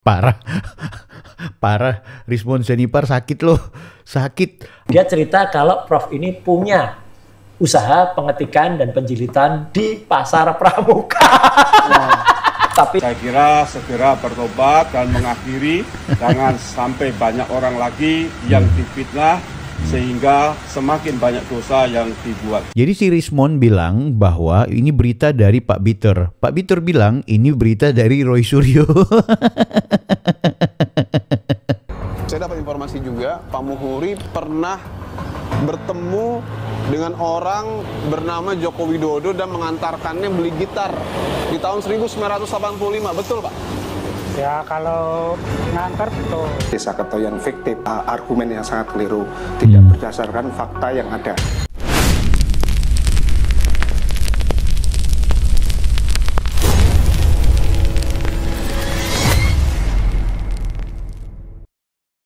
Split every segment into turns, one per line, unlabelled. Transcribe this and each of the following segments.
Parah, parah. Rismon Sianipar sakit loh, sakit.
Dia cerita kalau Prof ini punya usaha pengetikan dan penjilitan di Pasar Pramuka. Tapi
saya kira segera bertobat dan mengakhiri, jangan sampai banyak orang lagi yang difitnah sehingga semakin banyak dosa yang dibuat.
Jadi si Rismon bilang bahwa ini berita dari Pak Bitter. Pak Bitter bilang ini berita dari Roy Suryo.
Saya dapat informasi juga Pak Muhuri pernah bertemu dengan orang bernama Joko Widodo dan mengantarkannya beli gitar di tahun 1985. Betul, Pak?
Ya, kalau ngantar betul.
Desa Kerto yang fiktif, argumen yang sangat keliru, tidak berdasarkan fakta yang ada.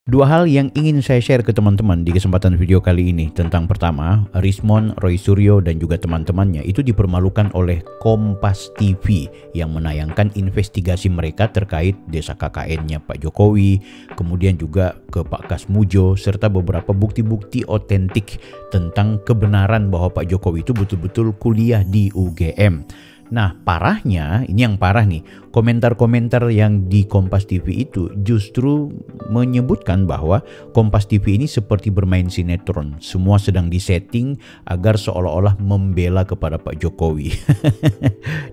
Dua hal yang ingin saya share ke teman-teman di kesempatan video kali ini tentang pertama, Rismon, Roy Suryo dan juga teman-temannya itu dipermalukan oleh Kompas TV yang menayangkan investigasi mereka terkait desa KKN-nya Pak Jokowi, kemudian juga ke Pak Kasmujo serta beberapa bukti-bukti otentik tentang kebenaran bahwa Pak Jokowi itu betul-betul kuliah di UGM. Nah, parahnya, ini yang parah nih, komentar-komentar yang di Kompas TV itu justru menyebutkan bahwa Kompas TV ini seperti bermain sinetron. Semua sedang disetting agar seolah-olah membela kepada Pak Jokowi.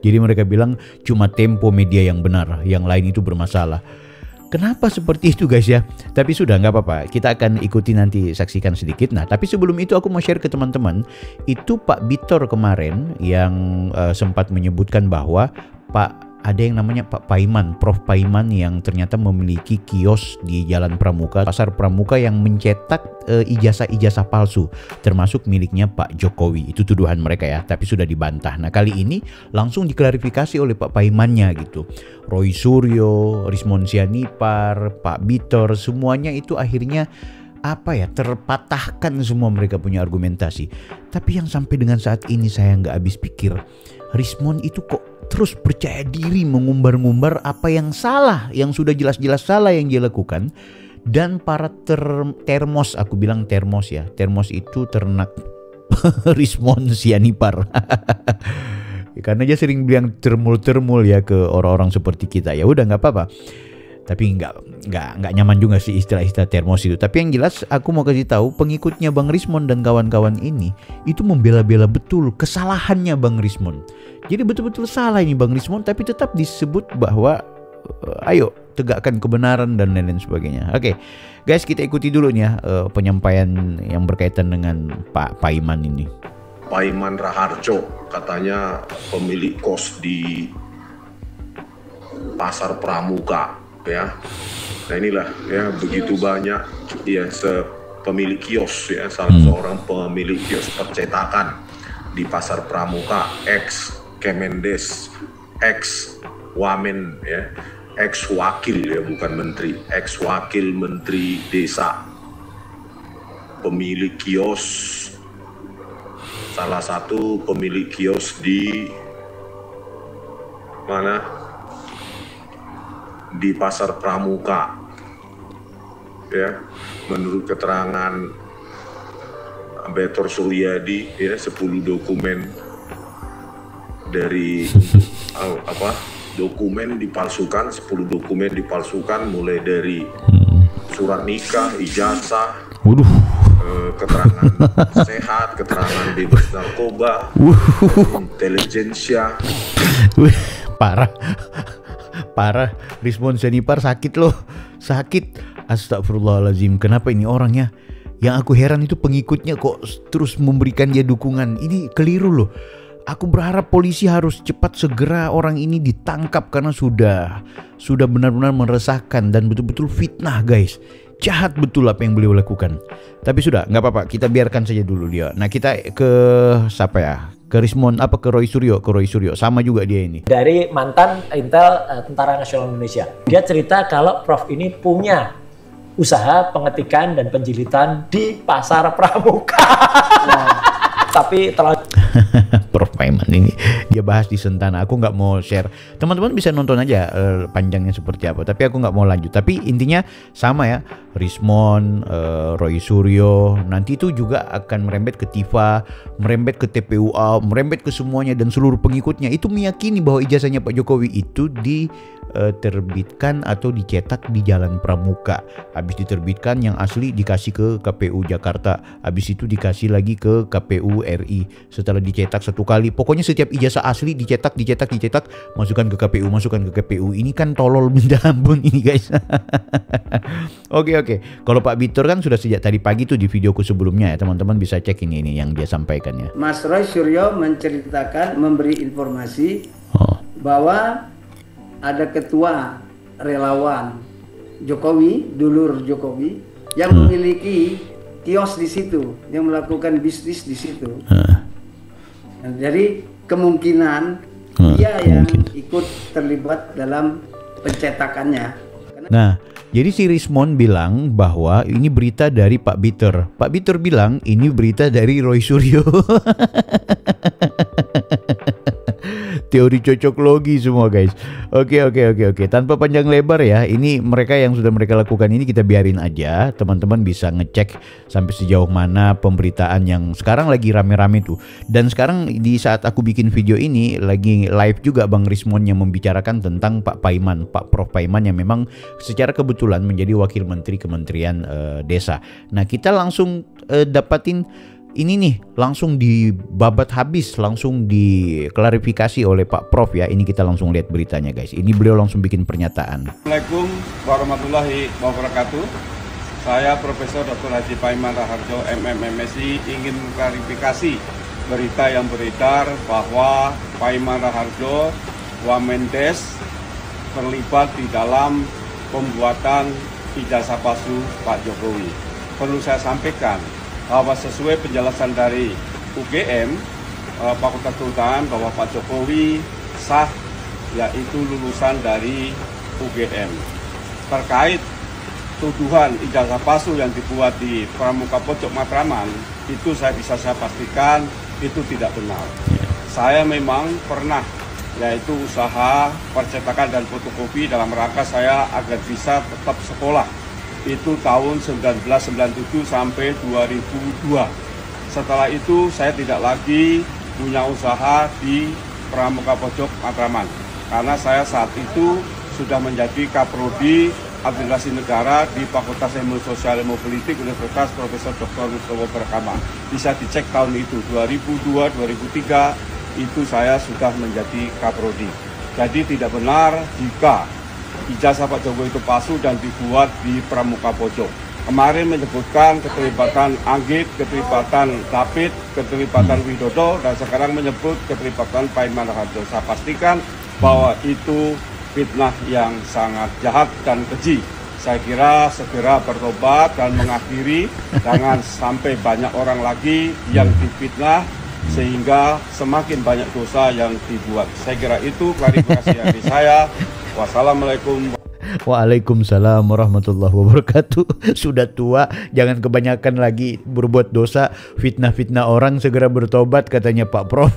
Jadi mereka bilang cuma Tempo media yang benar, yang lain itu bermasalah. Kenapa seperti itu guys ya? Tapi sudah nggak apa-apa, kita akan ikuti nanti, saksikan sedikit. Nah tapi sebelum itu aku mau share ke teman-teman, itu Pak Bitor kemarin yang sempat menyebutkan bahwa ada yang namanya Pak Paiman, Prof Paiman yang ternyata memiliki kios di Jalan Pramuka, Pasar Pramuka yang mencetak ijazah-ijazah palsu, termasuk miliknya Pak Jokowi. Itu tuduhan mereka ya, tapi sudah dibantah. Nah kali ini langsung diklarifikasi oleh Pak Paimannya gitu. Roy Suryo, Rismon Sianipar, Pak Bitor, semuanya itu akhirnya terpatahkan semua mereka punya argumentasi. Tapi yang sampai dengan saat ini saya nggak habis pikir, Rismon itu kok terus percaya diri mengumbar-ngumbar apa yang salah, yang sudah jelas-jelas salah yang dia lakukan. Dan para termos, aku bilang termos ya, termos itu ternak Rismon Sianipar. Karena dia sering bilang termul-termul ya ke orang-orang seperti kita. Ya udah nggak apa-apa. Tapi nggak nyaman juga sih istilah-istilah termos itu. Tapi yang jelas aku mau kasih tahu, pengikutnya Bang Rismon dan kawan-kawan ini itu membela-bela betul kesalahannya Bang Rismon. Jadi betul-betul salah ini Bang Rismon, tapi tetap disebut bahwa ayo tegakkan kebenaran dan lain-lain sebagainya. Oke, guys, kita ikuti dulu nih ya penyampaian yang berkaitan dengan Pak Paiman ini.
Paiman Raharjo katanya pemilik kos di Pasar Pramuka ya. Nah inilah ya, begitu banyak ya pemilik kios ya, salah seorang pemilik kios percetakan di Pasar Pramuka, ex Kemendes, ex Wamen ya, ex wakil ya, bukan menteri, ex wakil menteri desa, pemilik kios, salah satu pemilik kios di mana, di Pasar Pramuka ya. Menurut keterangan Betor Suryadi ya, 10 dokumen dari dokumen dipalsukan, 10 dokumen dipalsukan, mulai dari surat nikah, ijazah, keterangan sehat, keterangan bebas narkoba, intelijensia. Parah, Rismon Sianipar sakit loh, sakit. Astagfirullahaladzim, kenapa ini orangnya? Yang aku heran itu pengikutnya kok terus memberikan dia dukungan. Ini keliru loh. Aku berharap polisi harus cepat segera orang ini ditangkap karena sudah benar-benar meresahkan dan betul-betul fitnah guys. Jahat betul apa yang beliau lakukan. Tapi sudah, nggak apa-apa, kita biarkan saja dulu dia. Nah kita ke siapa ya? Ke Rismon ke Roy Suryo, sama juga dia ini.
Dari mantan Intel Tentara Nasional Indonesia. Dia cerita kalau Prof ini punya usaha pengetikan dan penjilitan di Pasar Pramuka. Tapi telah
Prof Paiman ini
dia bahas di Sentana. Aku nggak mau share. Teman-teman bisa nonton aja panjangnya seperti apa. Tapi aku nggak mau lanjut. Tapi intinya sama ya. Rismon, Roy Suryo, nanti itu juga akan merembet ke Tifa, merembet ke TPUA, merembet ke semuanya dan seluruh pengikutnya itu meyakini bahwa ijazahnya Pak Jokowi itu diterbitkan atau dicetak di Jalan Pramuka. Habis diterbitkan yang asli dikasih ke KPU Jakarta, habis itu dikasih lagi ke KPU RI. Setelah dicetak satu kali, pokoknya setiap ijazah asli dicetak, masukkan ke KPU, Ini kan tolol minta ampun ini guys. Oke. Kalau Pak Bitor kan sudah sejak tadi pagi tuh di videoku sebelumnya ya, teman-teman bisa cek ini yang dia sampaikan ya.
Mas Roy Suryo menceritakan, memberi informasi bahwa ada ketua relawan Jokowi, dulur Jokowi, yang memiliki kios di situ, yang melakukan bisnis di situ. Nah, jadi kemungkinan dia yang ikut terlibat dalam pencetakannya.
Nah, jadi si Rismon bilang bahwa ini berita dari Pak Bitor. Pak Bitor bilang ini berita dari Roy Suryo. Teori cocok logi semua guys. Oke. Tanpa panjang lebar ya. Ini mereka yang sudah mereka lakukan ini kita biarin aja. Teman-teman bisa ngecek sampai sejauh mana pemberitaan yang sekarang lagi rame-rame tuh. Dan sekarang di saat aku bikin video ini lagi live juga Bang Rismon yang membicarakan tentang Pak Paiman, Pak Prof Paiman yang memang secara kebetulan menjadi Wakil Menteri Kementerian Desa. Nah kita langsung dapatin ini nih, langsung dibabat habis, langsung diklarifikasi oleh Pak Prof ya. Ini kita langsung lihat beritanya guys. Ini beliau langsung bikin pernyataan.
Assalamualaikum warahmatullahi wabarakatuh. Saya Profesor Dr. Haji Paiman Raharjo, MMMSI, ingin mengklarifikasi berita yang beredar bahwa Paiman Raharjo, Wamendes, terlibat di dalam pembuatan ijazah palsu Pak Jokowi. Perlu saya sampaikan bahwa sesuai penjelasan dari UGM, Fakultas Kehutanan, bahwa Pak Jokowi sah, yaitu lulusan dari UGM. Terkait tuduhan ijazah palsu yang dibuat di Pramuka Pojok Matraman, itu saya pastikan itu tidak benar. Saya memang pernah yaitu usaha percetakan dan fotokopi dalam rangka saya agar bisa tetap sekolah. Itu tahun 1997 sampai 2002. Setelah itu saya tidak lagi punya usaha di Pramuka Pojok Matraman karena saya saat itu sudah menjadi Kaprodi Administrasi Negara di Fakultas Ilmu Sosial Ilmu Politik Universitas Profesor Dr. Mustowo Berkama. Bisa dicek tahun itu 2002-2003 itu saya sudah menjadi Kaprodi. Jadi tidak benar jika ijazah Pak Jokowi itu palsu dan dibuat di Pramuka Pojok. Kemarin menyebutkan keterlibatan Anggit, keterlibatan David, keterlibatan Widodo, dan sekarang menyebut keterlibatan Paiman Raharjo. Saya pastikan bahwa itu fitnah yang sangat jahat dan keji. Saya kira segera bertobat dan mengakhiri, jangan sampai banyak orang lagi yang difitnah sehingga semakin banyak dosa yang dibuat. Saya kira itu klarifikasi dari saya. Wassalamualaikum.
Waalaikumsalam warahmatullahi wabarakatuh. Sudah tua, jangan kebanyakan lagi berbuat dosa, fitnah-fitnah orang, segera bertobat katanya Pak Prof.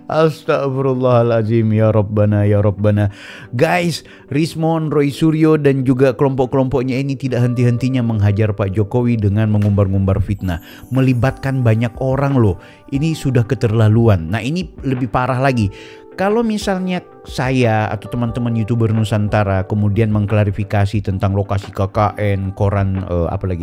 Astagfirullahaladzim, ya Rabbana, ya Rabbana. Guys, Rismon, Roy Suryo dan juga kelompok-kelompoknya ini tidak henti-hentinya menghajar Pak Jokowi dengan mengumbar-ngumbar fitnah, melibatkan banyak orang loh. Ini sudah keterlaluan. Nah ini lebih parah lagi. Kalau misalnya saya atau teman-teman YouTuber Nusantara kemudian mengklarifikasi tentang lokasi KKN, koran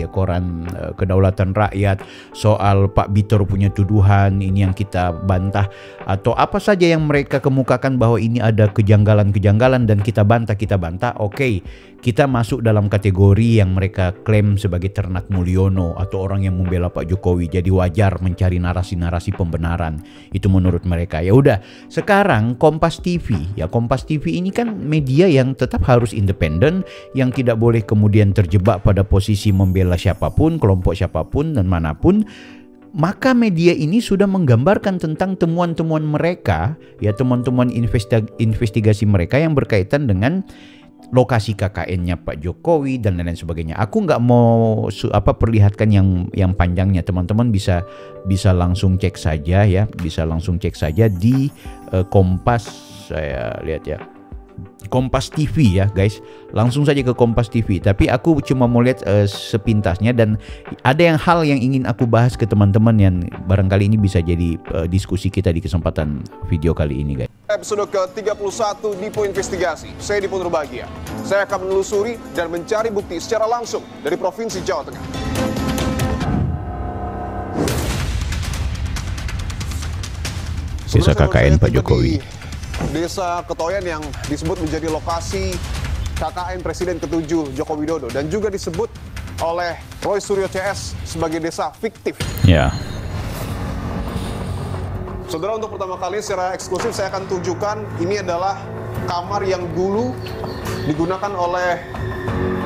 koran Kedaulatan Rakyat, soal Pak Bitor punya tuduhan, ini yang kita bantah, atau apa saja yang mereka kemukakan bahwa ini ada kejanggalan-kejanggalan dan kita bantah, oke, kita masuk dalam kategori yang mereka klaim sebagai ternak Mulyono atau orang yang membela Pak Jokowi. Jadi wajar mencari narasi-narasi pembenaran. Itu menurut mereka. Ya udah, sekarang Kompas TV. Ya Kompas TV ini kan media yang tetap harus independen, yang tidak boleh kemudian terjebak pada posisi membela siapapun, kelompok siapapun dan manapun. Maka media ini sudah menggambarkan tentang temuan-temuan mereka, ya temuan-temuan investigasi mereka yang berkaitan dengan
lokasi KKN-nya Pak Jokowi dan lain-lain sebagainya. Aku nggak mau perlihatkan yang panjangnya. Teman-teman bisa langsung cek saja ya, bisa langsung cek saja di Kompas. Saya lihat ya, Kompas TV ya guys, langsung saja ke Kompas TV. Tapi aku cuma mau lihat sepintasnya, dan ada hal yang ingin aku bahas ke teman-teman yang barangkali ini bisa jadi diskusi kita di kesempatan video kali ini guys.
Episode ke-31 Dipo Investigasi. Saya Dipo Nurbahagia. Saya akan menelusuri dan mencari bukti secara langsung dari Provinsi Jawa Tengah.
Sisa KKN Pak Jokowi.
Desa Ketoyan yang disebut menjadi lokasi KKN Presiden ke-7 Joko Widodo dan juga disebut oleh Roy Suryo CS sebagai desa fiktif.
Ya.
Saudara, untuk pertama kali secara eksklusif saya akan tunjukkan ini adalah kamar yang dulu digunakan oleh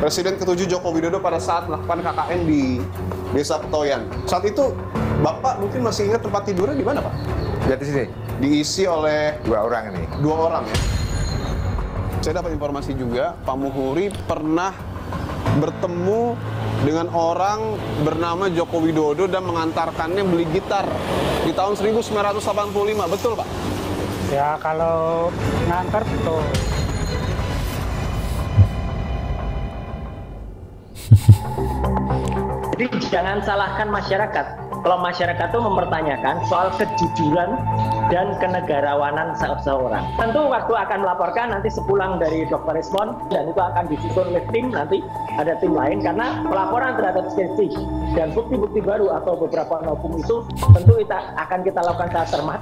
Presiden ke-7 Joko Widodo pada saat melakukan KKN di Desa Ketoyan. Saat itu Bapak mungkin masih ingat tempat tidurnya di mana, Pak?
Di sini.
Diisi oleh
2 orang ini.
2 orang ya. Saya dapat informasi juga Pak Muhuri pernah bertemu dengan orang bernama Joko Widodo dan mengantarkannya beli gitar di tahun 1985, betul Pak?
Ya kalau ngantar betul.
Jadi jangan salahkan masyarakat. Kalau masyarakat itu mempertanyakan soal kejujuran dan kenegarawanan seseorang. Tentu waktu akan melaporkan nanti sepulang dari Dr. Rismon, dan itu akan disusun oleh tim, nanti ada tim lain, karena pelaporan terhadap skripsi dan bukti-bukti baru atau beberapa novum itu tentu akan kita lakukan secara cermat.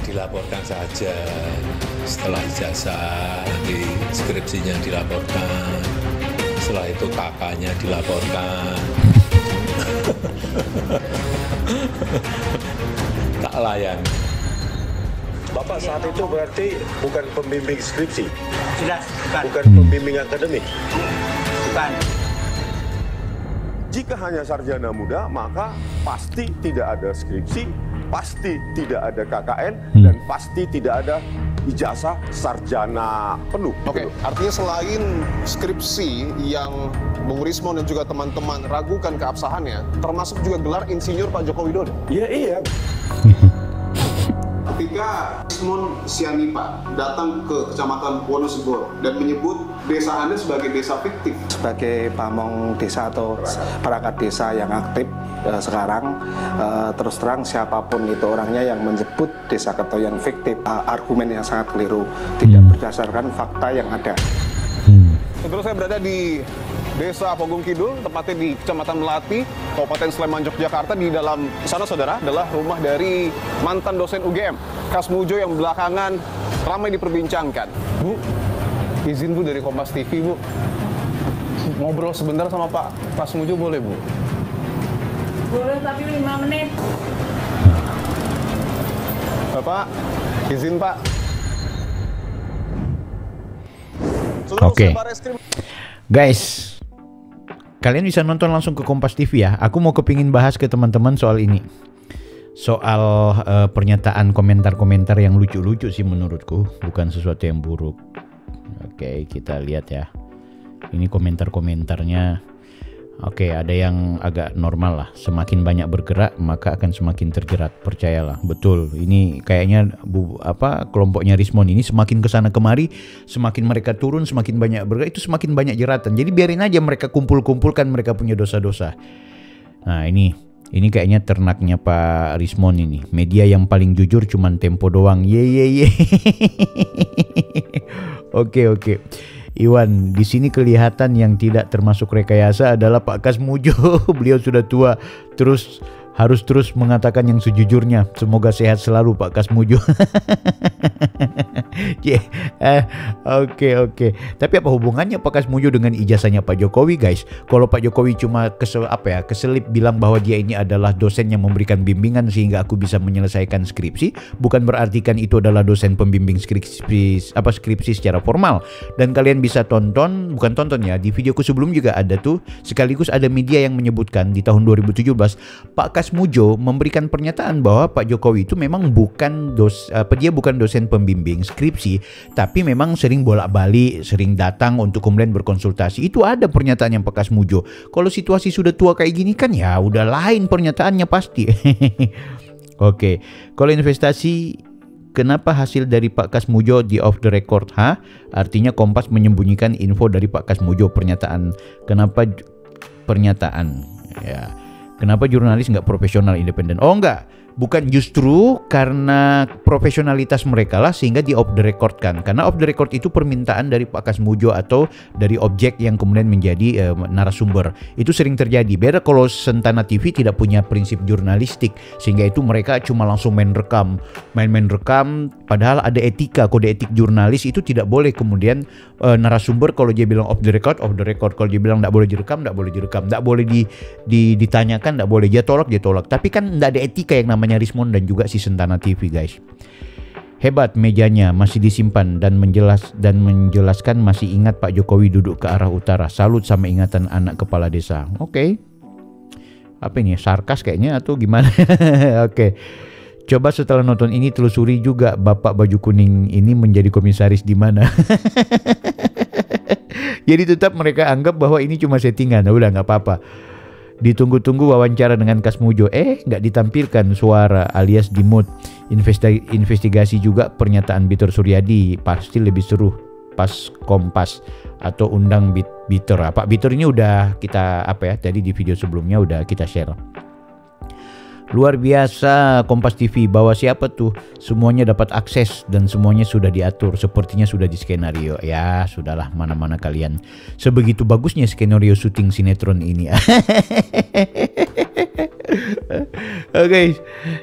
Dilaporkan saja, setelah ijazah nanti skripsinya dilaporkan, setelah itu kakaknya dilaporkan. Tak layan.
Bapak saat itu berarti bukan pembimbing skripsi?
Jelas,
bukan pembimbing akademik?
Bukan.
Jika hanya sarjana muda, maka pasti tidak ada skripsi, pasti tidak ada KKN, dan pasti tidak ada ijazah sarjana penuh.
Oke, artinya selain skripsi yang Bung Rismon dan juga teman-teman ragukan keabsahannya, termasuk juga gelar insinyur Pak Joko Widodo.
Iya.
Ketika Rismon Sianipa datang ke Kecamatan Wonosegoro dan menyebut desa Anda sebagai desa fiktif.
Sebagai pamong desa atau perangkat desa yang aktif sekarang, terus terang siapapun itu orangnya yang menyebut Desa Ketoyan fiktif, argumen yang sangat keliru, tidak berdasarkan fakta yang ada.
Saudara, saya berada di Desa Pogung Kidul, tepatnya di Kecamatan Melati, Kabupaten Sleman, Yogyakarta. Di dalam sana, saudara, adalah rumah dari mantan dosen UGM, Kasmujo, yang belakangan ramai diperbincangkan. Bu, izin Bu dari Kompas TV, Bu. Ngobrol sebentar sama Pak Kasmujo boleh, Bu?
Boleh, tapi 5 menit.
Bapak, izin Pak.
Oke. Guys, kalian bisa nonton langsung ke Kompas TV ya. Aku mau kepingin bahas ke teman-teman soal ini. Soal pernyataan komentar-komentar yang lucu-lucu sih menurutku, bukan sesuatu yang buruk. Oke, kita lihat ya. Ini komentar-komentarnya. Oke, ada yang agak normal lah. Semakin banyak bergerak, maka akan semakin terjerat. Percayalah, betul. Ini kayaknya kelompoknya Rismon ini semakin kesana kemari, semakin mereka turun, semakin banyak bergerak, itu semakin banyak jeratan. Jadi biarin aja mereka kumpulkan mereka punya dosa-dosa. Nah, ini kayaknya ternaknya Pak Rismon ini. Media yang paling jujur cuman Tempo doang. Ye. Oke. Iwan, di sini kelihatan yang tidak termasuk rekayasa adalah Pak Kasmujo. Beliau sudah tua, harus terus mengatakan yang sejujurnya. Semoga sehat selalu Pak Kasmujo. Oke. Tapi apa hubungannya Pak Kasmujo dengan ijazahnya Pak Jokowi, guys? Kalau Pak Jokowi cuma keselip bilang bahwa dia ini adalah dosen yang memberikan bimbingan sehingga aku bisa menyelesaikan skripsi, bukan berarti kan itu adalah dosen pembimbing skripsi secara formal. Dan kalian bisa bukan tonton ya, di videoku sebelum juga ada tuh, sekaligus ada media yang menyebutkan di tahun 2017 Pak Kasmujo memberikan pernyataan bahwa Pak Jokowi itu memang bukan dia bukan dosen pembimbing skripsi, tapi memang sering bolak-balik, sering datang untuk kemudian berkonsultasi. Itu ada pernyataannya Pak Kasmujo. Kalau situasi sudah tua kayak gini kan ya udah lain pernyataannya pasti. Oke, kalau investasi, kenapa hasil dari Pak Kasmujo di off the record? Artinya Kompas menyembunyikan info dari Pak Kasmujo. Pernyataan, kenapa pernyataan? Ya, kenapa jurnalis nggak profesional independen? Oh enggak, bukan, justru karena profesionalitas mereka lah sehingga di off the record kan. Karena off the record itu permintaan dari Pak Kasmujo atau dari objek yang kemudian menjadi narasumber. Itu sering terjadi. Beda kalau Sentana TV tidak punya prinsip jurnalistik, sehingga itu mereka cuma langsung main rekam. Padahal ada etika, kode etik jurnalis itu tidak boleh kemudian narasumber kalau dia bilang off the record, off the record. Kalau dia bilang tidak boleh direkam, tidak boleh direkam. Tidak boleh ditanyakan, tidak boleh. Dia tolak. Tapi kan tidak ada etika yang namanya Rismon dan juga si Sentana TV, guys. Hebat mejanya masih disimpan dan menjelaskan masih ingat Pak Jokowi duduk ke arah utara. Salut sama ingatan anak kepala desa. Oke. Apa ini? Sarkas kayaknya atau gimana? Oke. Coba setelah nonton ini telusuri juga Bapak baju kuning ini menjadi komisaris di mana. Jadi tetap mereka anggap bahwa ini cuma settingan. Udah nggak apa-apa. Ditunggu-tunggu wawancara dengan Kasmujo, nggak ditampilkan suara alias di mute. Investigasi juga pernyataan Bitor Suryadi, pasti lebih seru pas Kompas atau undang Bitor. Pak Bitor ini udah kita tadi di video sebelumnya udah kita share. Luar biasa Kompas TV, bawa siapa tuh? Semuanya dapat akses dan semuanya sudah diatur, sepertinya sudah di skenario. Ya sudahlah, mana-mana kalian. Sebegitu bagusnya skenario syuting sinetron ini. Oke,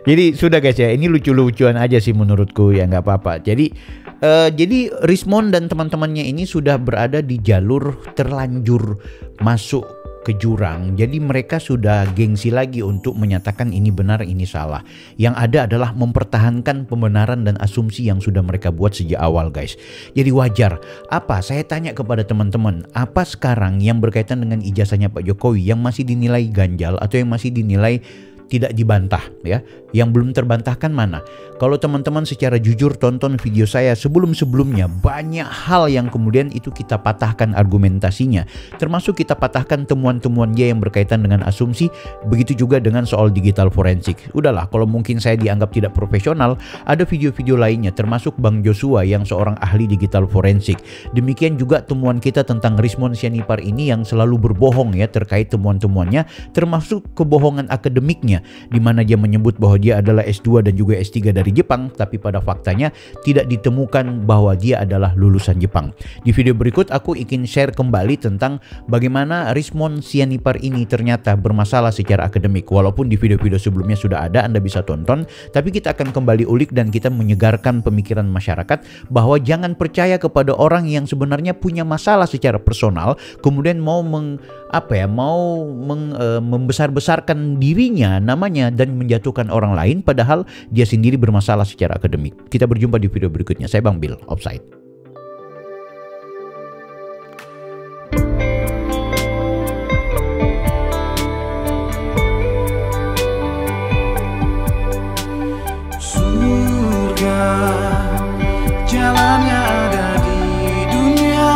jadi sudah guys ya, ini lucu-lucuan aja sih menurutku, ya nggak apa-apa. Jadi Rismon dan teman-temannya ini sudah berada di jalur terlanjur masuk ke jurang. Jadi mereka sudah gengsi lagi untuk menyatakan ini benar, ini salah. Yang ada adalah mempertahankan pembenaran dan asumsi yang sudah mereka buat sejak awal, guys. Jadi wajar. Saya tanya kepada teman-teman, apa sekarang yang berkaitan dengan ijazahnya Pak Jokowi yang masih dinilai ganjal atau yang masih dinilai tidak dibantah, ya? Yang belum terbantahkan mana? Kalau teman-teman secara jujur tonton video saya sebelum-sebelumnya, banyak hal yang kemudian itu kita patahkan argumentasinya, termasuk kita patahkan temuan-temuan dia yang berkaitan dengan asumsi. Begitu juga dengan soal digital forensik. Udahlah, kalau mungkin saya dianggap tidak profesional, ada video-video lainnya termasuk Bang Joshua yang seorang ahli digital forensik. Demikian juga temuan kita tentang Rismon Sianipar ini yang selalu berbohong ya terkait temuan-temuannya, termasuk kebohongan akademiknya, di mana dia menyebut bahwa dia adalah S2 dan juga S3 dari Jepang, tapi pada faktanya tidak ditemukan bahwa dia adalah lulusan Jepang. Di video berikut aku ingin share kembali tentang bagaimana Rismon Sianipar ini ternyata bermasalah secara akademik. Walaupun di video-video sebelumnya sudah ada, Anda bisa tonton, tapi kita akan kembali ulik dan kita menyegarkan pemikiran masyarakat bahwa jangan percaya kepada orang yang sebenarnya punya masalah secara personal, kemudian mau membesar-besarkan dirinya, namanya, dan menjatuhkan orang lain padahal dia sendiri bermasalah secara akademik. Kita berjumpa di video berikutnya. Saya Bang Bill, Offside.
Surga jalannya ada di dunia.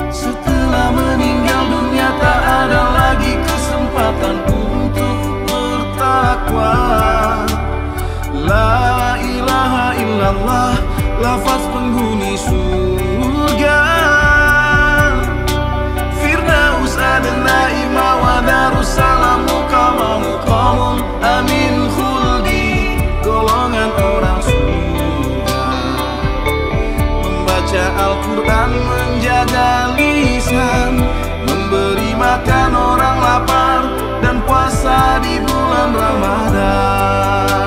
Setelah meninggal dunia tak ada lagi kesempatan untuk bertakwa. La ilaha illallah, lafaz penghuni surga. Firdaus adna ima wa darussalam muqamamu qamun amin khuldi, golongan orang surga. Membaca Al-Quran, menjaga lisan, memberi makan orang lapar, dan puasa di bulan Ramadan.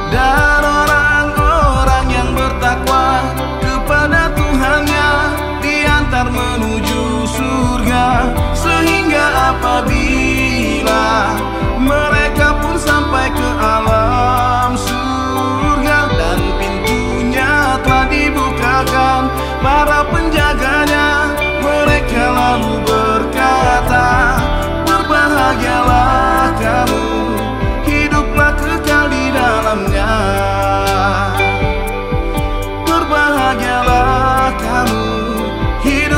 Dan orang-orang yang bertakwa kepada Tuhannya diantar menuju surga. Sehingga apabila mereka pun sampai ke alam surga dan pintunya telah dibukakan, para penjaganya mereka lalu berkata, berbahagialah bersamamu. Hidup